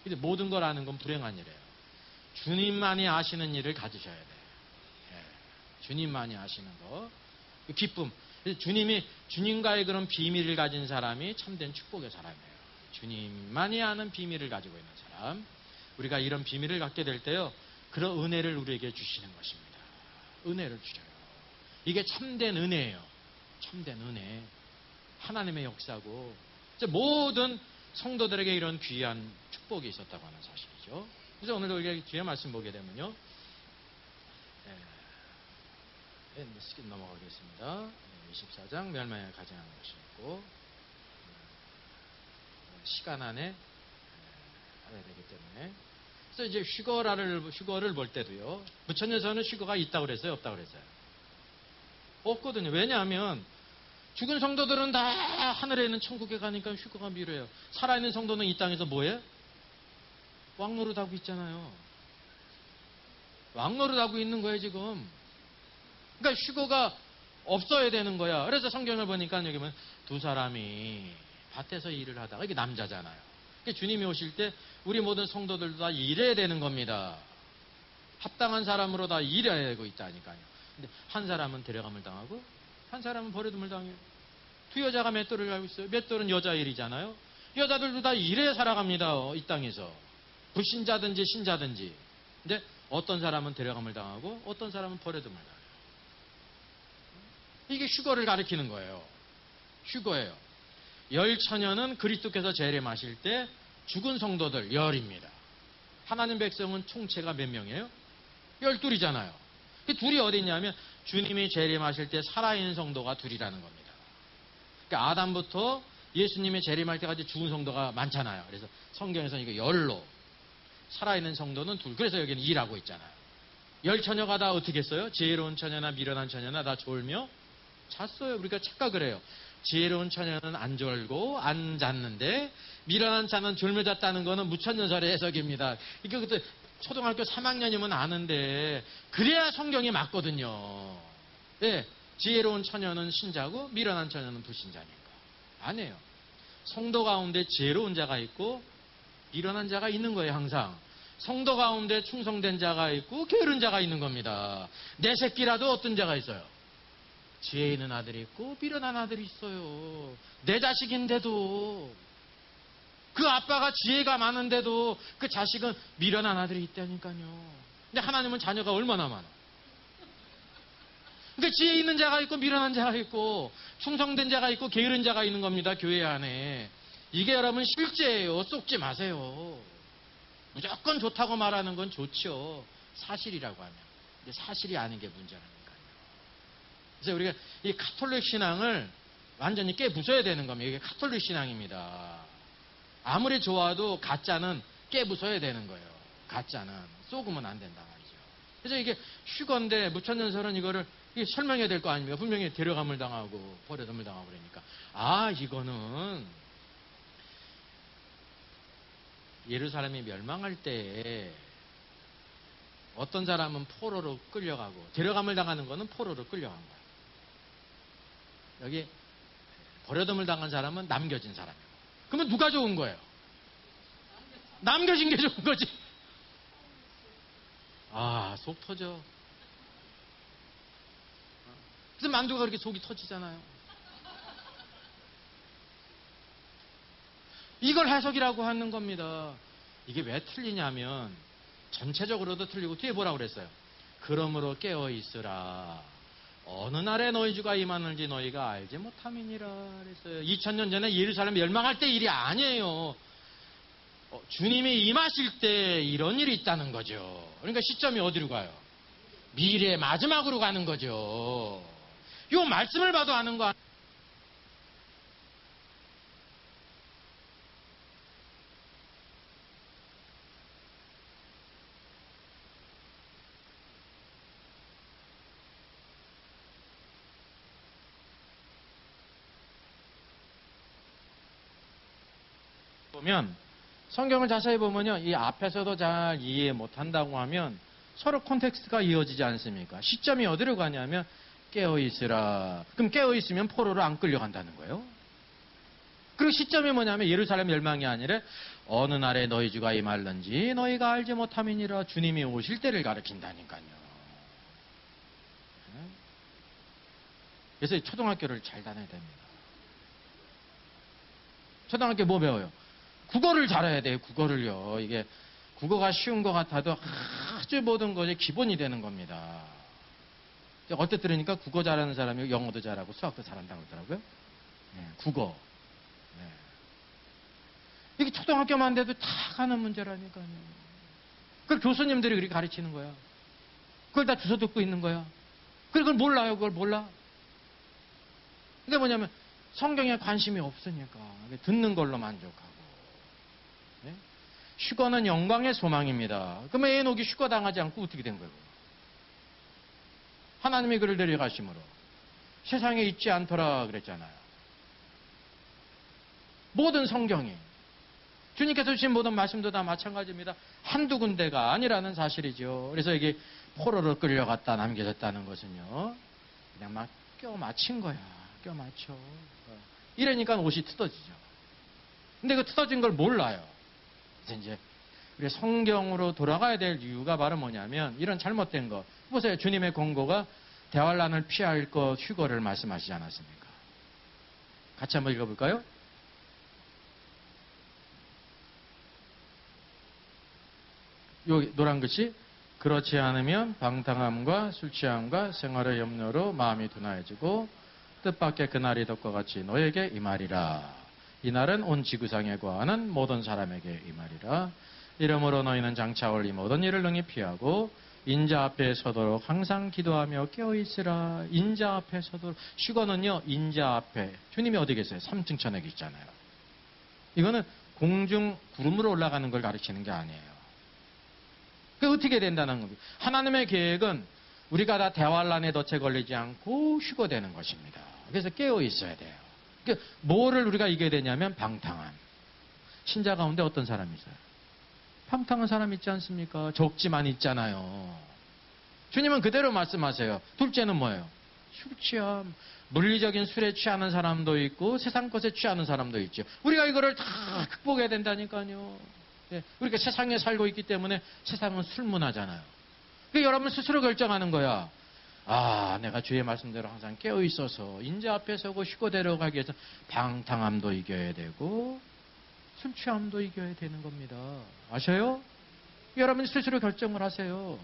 근데 모든 걸 아는 건 불행한 일이에요. 주님만이 아시는 일을 가지셔야 돼요. 예, 주님만이 아시는 거. 기쁨. 주님이, 주님과의 그런 비밀을 가진 사람이 참된 축복의 사람이에요. 주님만이 아는 비밀을 가지고 있는 사람. 우리가 이런 비밀을 갖게 될 때요, 그런 은혜를 우리에게 주시는 것입니다. 은혜를 주셔요. 이게 참된 은혜예요. 참된 은혜. 하나님의 역사고, 모든 성도들에게 이런 귀한 축복이 있었다고 하는 사실이죠. 그래서 오늘 우리가 뒤에 말씀 보게 되면요, 스킵 넘어가겠습니다. 24장 멸망에 가증하는 것이 있고, 시간 안에 해야 되기 때문에. 그래서 이제 휴거를 볼 때도요, 부천에서는 휴거가 있다고 그랬어요, 없다고 그랬어요? 없거든요. 왜냐하면 죽은 성도들은 다 하늘에 있는 천국에 가니까 휴거가 미뤄요. 살아있는 성도는 이 땅에서 뭐해? 왕노릇하고 있잖아요. 왕노릇하고 있는 거예요, 지금. 그러니까 휴거가 없어야 되는 거야. 그래서 성경을 보니까 여기 보면 두 사람이 밭에서 일을 하다가, 이게 남자잖아요. 그러니까 주님이 오실 때 우리 모든 성도들도 다 일해야 되는 겁니다. 합당한 사람으로 다 일해야 되고 있다니까요. 근데 한 사람은 데려감을 당하고 한 사람은 버려둠을 당해요. 두 여자가 맷돌을 가고 있어요. 맷돌은 여자 일이잖아요. 여자들도 다 일해 살아갑니다. 이 땅에서. 불신자든지 신자든지. 근데 어떤 사람은 데려감을 당하고 어떤 사람은 버려둠을 당해요. 이게 휴거를 가리키는 거예요. 휴거예요. 열처녀는 그리스도께서 재림하실 때 죽은 성도들 열입니다. 하나님 백성은 총체가 몇 명이에요? 12이잖아요. 그 둘이 어디 있냐면 주님이 재림하실 때 살아있는 성도가 둘이라는 겁니다. 그러니까 아담부터 예수님이 재림할 때까지 죽은 성도가 많잖아요. 그래서 성경에서는 이거 열로, 살아있는 성도는 둘. 그래서 여기는 2라고 있잖아요. 열처녀가 다 어떻게 했어요? 지혜로운 처녀나 미련한 처녀나 다 졸며 잤어요. 우리가 착각을 해요. 지혜로운 처녀는 안 졸고 안 잤는데 미련한 자는 졸며 잤다는 거는 무천년설의 해석입니다. 이게 그때 초등학교 3학년이면 아는데 그래야 성경이 맞거든요. 예, 지혜로운 처녀는 신자고 미련한 처녀는 불신자니까. 아니에요. 성도 가운데 지혜로운 자가 있고 미련한 자가 있는 거예요. 항상. 성도 가운데 충성된 자가 있고 게으른 자가 있는 겁니다. 내 새끼라도 어떤 자가 있어요? 지혜 있는 아들이 있고 미련한 아들이 있어요. 내 자식인데도, 그 아빠가 지혜가 많은데도 그 자식은 미련한 아들이 있다니까요. 근데 하나님은 자녀가 얼마나 많아. 그러니까 지혜 있는 자가 있고 미련한 자가 있고 충성된 자가 있고 게으른 자가 있는 겁니다. 교회 안에. 이게 여러분 실제예요. 속지 마세요. 무조건 좋다고 말하는 건 좋죠. 사실이라고 하면. 근데 사실이 아닌 게 문제라니까요. 그래서 우리가 이 가톨릭 신앙을 완전히 깨부숴야 되는 겁니다. 이게 가톨릭 신앙입니다. 아무리 좋아도 가짜는 깨부숴야 되는 거예요. 가짜는 쏘으면 안 된다 말이죠. 그래서 이게 휴거인데 무천년설은 이거를 설명해야 될 거 아닙니까? 분명히 데려감을 당하고 버려둠을 당하고 그러니까, 아, 이거는 예루살렘이 멸망할 때 어떤 사람은 포로로 끌려가고, 데려감을 당하는 거는 포로로 끌려간 거야. 여기 버려둠을 당한 사람은 남겨진 사람이에요. 그러면 누가 좋은 거예요? 남겨진 게 좋은 거지. 아, 속 터져. 그래서 만두가 그렇게 속이 터지잖아요. 이걸 해석이라고 하는 겁니다. 이게 왜 틀리냐면 전체적으로도 틀리고 뒤에 뭐라고 그랬어요? 그러므로 깨어있으라. 어느 날에 너희 주가 임하는지 너희가 알지 못함이니라 그랬어요. 2000년 전에 예루살렘 멸망할 때 일이 아니에요. 주님이 임하실 때 이런 일이 있다는 거죠. 그러니까 시점이 어디로 가요? 미래의 마지막으로 가는 거죠. 이 말씀을 봐도 아는 거 아니에요? 보면 성경을 자세히 보면요, 이 앞에서도 잘 이해 못한다고 하면 서로 콘텍스트가 이어지지 않습니까? 시점이 어디로 가냐면 깨어있으라. 그럼 깨어있으면 포로로 안 끌려간다는 거예요. 그리고 시점이 뭐냐면 예루살렘 멸망이 아니라 어느 날에 너희 주가 임할는지 너희가 알지 못함이니라. 주님이 오실 때를 가르친다니까요. 그래서 초등학교를 잘 다녀야 됩니다. 초등학교 뭐 배워요? 국어를 잘해야 돼요. 국어를요. 이게 국어가 쉬운 것 같아도 아주 모든 것이 기본이 되는 겁니다. 어때 들으니까 국어 잘하는 사람이 영어도 잘하고 수학도 잘한다고 그러더라고요. 네, 국어. 네. 이게 초등학교만 돼도 다 가는 문제라니까요. 그걸 교수님들이 그렇게 가르치는 거야. 그걸 다 주워 듣고 있는 거야. 그걸 몰라요. 그걸 몰라. 이게 뭐냐면 성경에 관심이 없으니까 듣는 걸로 만족하고. 네? 휴거는 영광의 소망입니다. 그러면 에녹이 휴거 당하지 않고 어떻게 된 거예요? 하나님이 그를 데려가심으로 세상에 있지 않더라 그랬잖아요. 모든 성경이 주님께서 주신 모든 말씀도 다 마찬가지입니다. 한두 군데가 아니라는 사실이죠. 그래서 이게 포로로 끌려갔다 남겨졌다는 것은요. 그냥 막 껴맞힌 거야. 껴맞춰. 이러니까 옷이 뜯어지죠. 근데 그 뜯어진 걸 몰라요. 그래서 이제 우리 성경으로 돌아가야 될 이유가 바로 뭐냐면 이런 잘못된 거. 보세요. 주님의 권고가 대환란을 피할 것 휴거를 말씀하시지 않았습니까? 같이 한번 읽어볼까요? 요 노란 글씨 그렇지 않으면 방탕함과 술취함과 생활의 염려로 마음이 둔하여지고 뜻밖의 그날이 덕과 같이 너에게 임하리라. 이날은 온 지구상에 거하는 모든 사람에게 임하리라. 이러므로 너희는 장차 올 이 모든 일을 능히 피하고 인자 앞에 서도록 항상 기도하며 깨어있으라. 인자 앞에 서도록. 휴거는요 인자 앞에. 주님이 어디 계세요? 3층 천에 있잖아요. 이거는 공중 구름으로 올라가는 걸 가르치는 게 아니에요. 그 어떻게 된다는 겁니다. 하나님의 계획은 우리가 다 대환란에 덫에 걸리지 않고 휴거되는 것입니다. 그래서 깨어 있어야 돼요. 그러니까 뭐를 우리가 이겨야 되냐면 방탕함. 신자 가운데 어떤 사람이 있어요? 방탕한 사람 있지 않습니까? 적지만 있잖아요. 주님은 그대로 말씀하세요. 둘째는 뭐예요? 술 취함. 물리적인 술에 취하는 사람도 있고 세상 것에 취하는 사람도 있죠. 우리가 이거를 다 극복해야 된다니까요. 예, 우리가 세상에 살고 있기 때문에 세상은 술문화잖아요. 그러니까 여러분 스스로 결정하는 거야. 아, 내가 주의 말씀대로 항상 깨어 있어서 인자 앞에 서고 휴거되러 가기 위해서 방탕함도 이겨야 되고 술 취함도 이겨야 되는 겁니다. 아셔요? 여러분 스스로 결정을 하세요.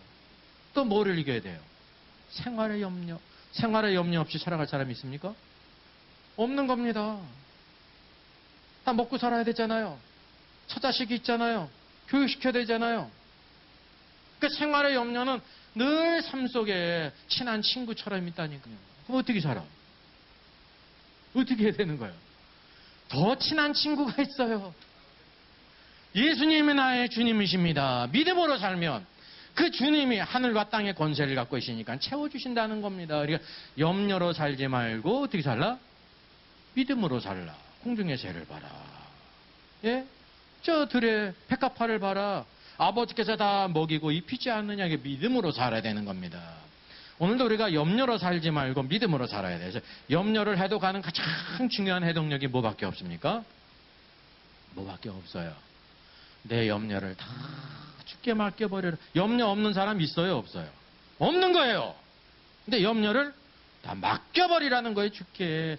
또 뭐를 이겨야 돼요? 생활의 염려. 생활의 염려 없이 살아갈 사람이 있습니까? 없는 겁니다. 다 먹고 살아야 되잖아요. 처자식이 있잖아요. 교육시켜야 되잖아야 그 생활의 염려는 늘 삶 속에 친한 친구처럼 있다니까요. 그럼 어떻게 살아? 어떻게 해야 되는 거예요? 더 친한 친구가 있어요. 예수님이 나의 주님이십니다. 믿음으로 살면 그 주님이 하늘과 땅의 권세를 갖고 계시니까 채워주신다는 겁니다. 그러니까 염려로 살지 말고 어떻게 살라? 믿음으로 살라. 공중의 새를 봐라. 예? 저 들의 백합화를 봐라. 아버지께서 다 먹이고 입히지 않느냐. 이게 믿음으로 살아야 되는 겁니다. 오늘도 우리가 염려로 살지 말고 믿음으로 살아야 돼요. 염려를 해도 가는 가장 중요한 해동력이 뭐밖에 없습니까? 뭐밖에 없어요. 내 염려를 다 주께 맡겨버려라. 염려 없는 사람 있어요? 없어요? 없는 거예요. 근데 염려를 다 맡겨버리라는 거예요. 주께.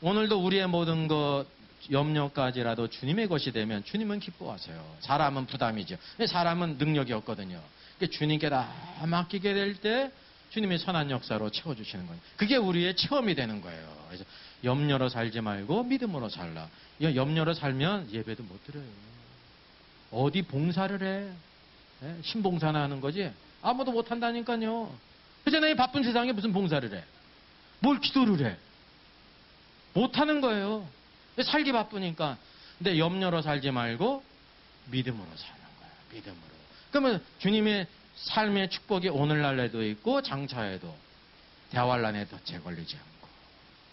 오늘도 우리의 모든 것 염려까지라도 주님의 것이 되면 주님은 기뻐하세요. 사람은 부담이죠. 사람은 능력이 없거든요. 주님께 다 맡기게 될 때 주님의 선한 역사로 채워주시는 거예요. 그게 우리의 체험이 되는 거예요. 그래서 염려로 살지 말고 믿음으로 살라. 염려로 살면 예배도 못 드려요. 어디 봉사를 해? 신봉사나 하는 거지? 아무도 못 한다니까요. 그잖아요. 이 바쁜 세상에 무슨 봉사를 해? 뭘 기도를 해? 못 하는 거예요. 살기 바쁘니까. 근데 염려로 살지 말고 믿음으로 사는 거예요. 믿음으로. 그러면 주님의 삶의 축복이 오늘날에도 있고 장차에도 대환란에 덫에 걸리지 않고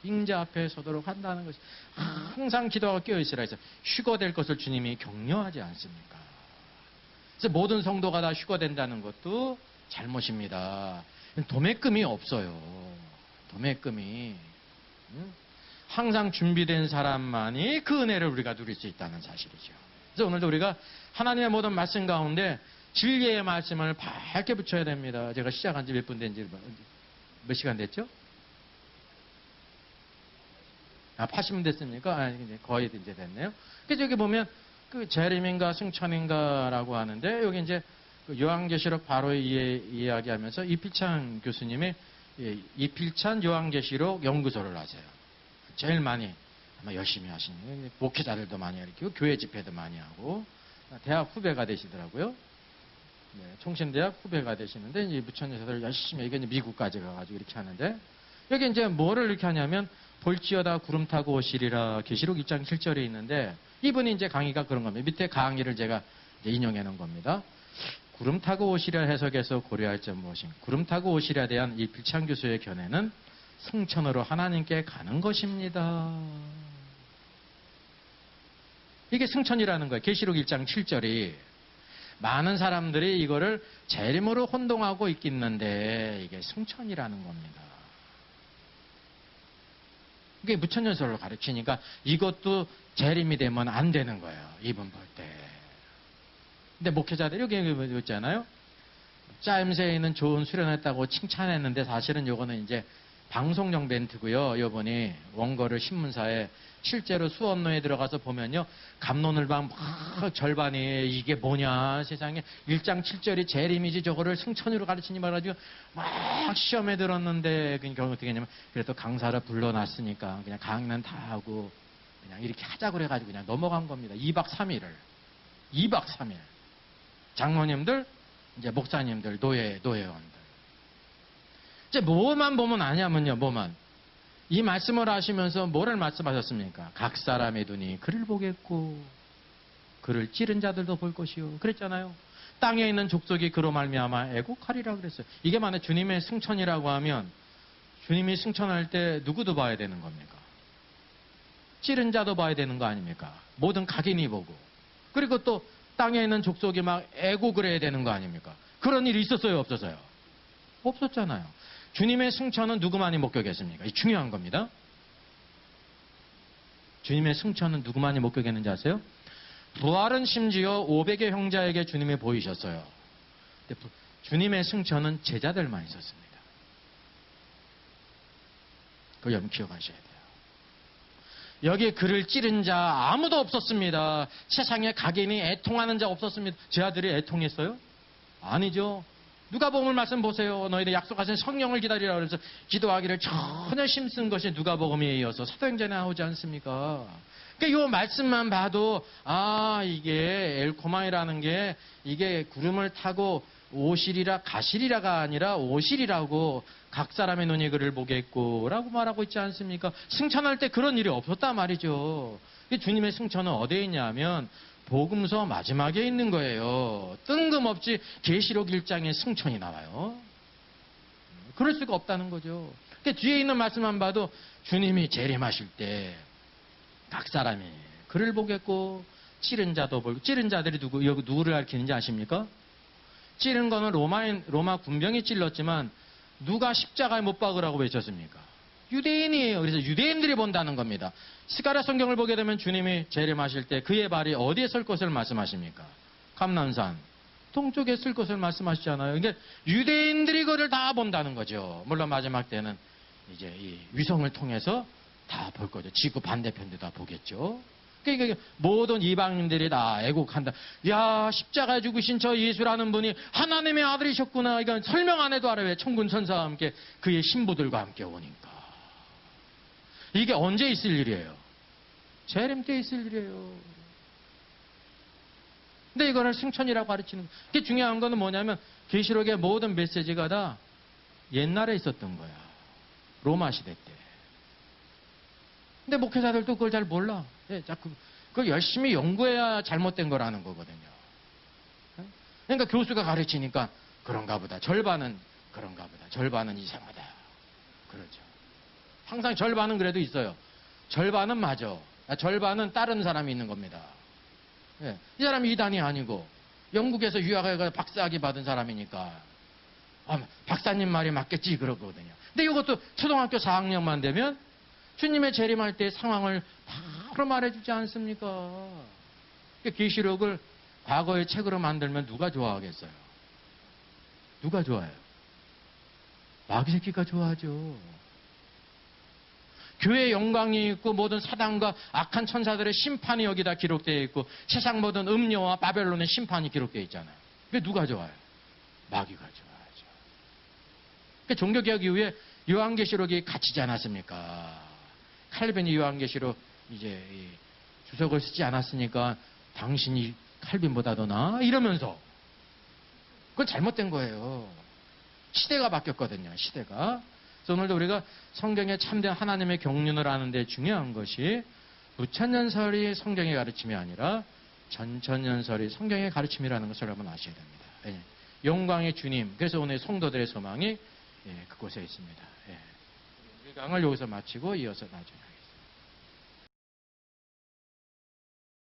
인자 앞에 서도록 한다는 것이 항상 기도하고 깨어있으라 해서 휴거될 것을 주님이 격려하지 않습니까? 그래서 모든 성도가 다 휴거된다는 것도 잘못입니다. 도매금이 없어요. 도매금이. 항상 준비된 사람만이 그 은혜를 우리가 누릴 수 있다는 사실이죠. 그래서 오늘도 우리가 하나님의 모든 말씀 가운데 진리의 말씀을 밝게 붙여야 됩니다. 제가 시작한 지 몇 분 된지 몇 시간 됐죠? 80분 됐습니까? 이제 거의 이제 됐네요. 그래서 여기 보면 그 재림인가 승천인가라고 하는데 여기 이제 그 요한계시록 바로 이야기하면서 이필찬 교수님이 이필찬 요한계시록 연구소를 하세요. 제일 많이 아마 열심히 하시는 목회자들도 많이 일으키고 교회 집회도 많이 하고 대학 후배가 되시더라고요. 네, 총신대학 후배가 되시는데 이제 부천에서들 열심히 이게 이제 미국까지 가가지고 이렇게 하는데 여기 이제 뭐를 이렇게 하냐면 볼지어다 구름 타고 오시리라 계시록 1장 7절에 있는데 이분이 이제 강의가 그런 겁니다. 밑에 강의를 제가 이제 인용해 놓은 겁니다. 구름 타고 오시리라 해석에서 고려할 점 무엇인가? 구름 타고 오시리라에 대한 이 필찬 교수의 견해는 승천으로 하나님께 가는 것입니다. 이게 승천이라는 거예요. 계시록 1장 7절이 많은 사람들이 이거를 재림으로 혼동하고 있겠는데 이게 승천이라는 겁니다. 이게 무천년설로 가르치니까 이것도 재림이 되면 안 되는 거예요. 이분 볼 때. 근데 목회자들이 여기 있잖아요. 짜임새에 있는 좋은 수련했다고 칭찬했는데 사실은 요거는 이제 방송용 멘트고요. 요번이 원고를 신문사에 실제로 수업로에 들어가서 보면요. 갑론을방 막 절반이 이게 뭐냐 세상에 1장 7절이 재림이지 저거를 승천으로 가르치니 말아가지고 막 시험에 들었는데 그러니까 어떻게 했냐면 그래도 강사를 불러놨으니까 그냥 강의는 다 하고 그냥 이렇게 하자고 그래가지고 그냥 넘어간 겁니다. 2박 3일 장로님들 이제 목사님들 노예원들 이제 뭐만 보면 아냐면요. 뭐만 이 말씀을 하시면서 뭐를 말씀하셨습니까? 각 사람의 눈이 그를 보겠고 그를 찌른 자들도 볼 것이요. 그랬잖아요. 땅에 있는 족속이 그로 말미암아 애곡하리라 그랬어요. 이게 만약 주님의 승천이라고 하면 주님이 승천할 때 누구도 봐야 되는 겁니까? 찌른 자도 봐야 되는 거 아닙니까? 모든 각인이 보고 그리고 또 땅에 있는 족속이 막 애곡을 해야 되는 거 아닙니까? 그런 일이 있었어요? 없었어요? 없었잖아요. 주님의 승천은 누구만이 목격했습니까? 이 중요한 겁니다. 주님의 승천은 누구만이 목격했는지 아세요? 부활은 심지어 500의 형제에게 주님이 보이셨어요. 근데 주님의 승천은 제자들만 있었습니다. 그거 여러분 기억하셔야 돼요. 여기에 그를 찌른 자 아무도 없었습니다. 세상에 각인이 애통하는 자 없었습니다. 제 아들이 애통했어요? 아니죠. 누가복음 말씀 보세요. 너희들 약속하신 성령을 기다리라 그래서 기도하기를 전혀 힘쓴 것이 누가복음에 이어서 사도행전에 나오지 않습니까? 그러니까 이 말씀만 봐도 이게 엘코마이라는 게 이게 구름을 타고 오시리라 가시리라가 아니라 오시리라고 각 사람의 눈이 그를 보겠고 라고 말하고 있지 않습니까? 승천할 때 그런 일이 없었단 말이죠. 주님의 승천은 어디에 있냐면 복음서 마지막에 있는 거예요. 뜬금없이 계시록 1장에 승천이 나와요. 그럴 수가 없다는 거죠. 그러니까 뒤에 있는 말씀만 봐도 주님이 재림하실 때 각 사람이 그를 보겠고 찌른 자도 보고 찌른 자들이 누구를 가리키는지 아십니까? 찌른 거는 로마 군병이 찔렀지만 누가 십자가에 못 박으라고 외쳤습니까? 유대인이에요. 그래서 유대인들이 본다는 겁니다. 스가랴 성경을 보게 되면 주님이 재림하실 때 그의 발이 어디에 설 것을 말씀하십니까? 감난산 동쪽에 쓸 것을 말씀하시잖아요. 그러니까 유대인들이 그걸 다 본다는 거죠. 물론 마지막 때는 이제 이 위성을 통해서 다 볼 거죠. 지구 반대편도 다 보겠죠. 그러니까 모든 이방인들이 다 애국한다. 야, 십자가에 죽으신 저 예수라는 분이 하나님의 아들이셨구나. 이건 설명 안 해도 알아요. 왜? 천군 천사와 함께 그의 신부들과 함께 오니까. 이게 언제 있을 일이에요? 재림 때 있을 일이에요. 근데 이거를 승천이라고 가르치는 거예요. 이게 중요한 거는 뭐냐면 계시록의 모든 메시지가 다 옛날에 있었던 거야. 로마 시대 때. 근데 목회자들도 그걸 잘 몰라. 자꾸 그걸 열심히 연구해야 잘못된 거라는 거거든요. 그러니까 교수가 가르치니까 그런가 보다. 절반은 그런가 보다. 절반은 이상하다. 그러죠. 항상 절반은 그래도 있어요. 절반은 맞아. 절반은 다른 사람이 있는 겁니다. 이 사람이 이단이 아니고 영국에서 유학해서 박사학위 받은 사람이니까 박사님 말이 맞겠지 그러거든요. 근데 이것도 초등학교 4학년만 되면 주님의 재림할 때 상황을 바로 말해주지 않습니까? 계시록을 과거의 책으로 만들면 누가 좋아하겠어요? 누가 좋아해요? 마귀 새끼가 좋아하죠. 교회의 영광이 있고 모든 사단과 악한 천사들의 심판이 여기다 기록되어 있고 세상 모든 음료와 바벨론의 심판이 기록되어 있잖아요. 그게 누가 좋아요? 마귀가 좋아하죠. 그러니까 종교개혁 이후에 요한계시록이 갇히지 않았습니까? 칼빈이 요한계시록 이제 주석을 쓰지 않았으니까 당신이 칼빈보다도 나아? 이러면서 그건 잘못된 거예요. 시대가 바뀌었거든요. 시대가. 그래서 오늘도 우리가 성경에 참된 하나님의 경륜을 아는 데 중요한 것이 무천년설이 성경의 가르침이 아니라 전천년설이 성경의 가르침이라는 것을 여러분 아셔야 됩니다. 예. 영광의 주님. 그래서 오늘 성도들의 소망이 그곳에 있습니다. 예. 우리 강을 여기서 마치고 이어서 나중에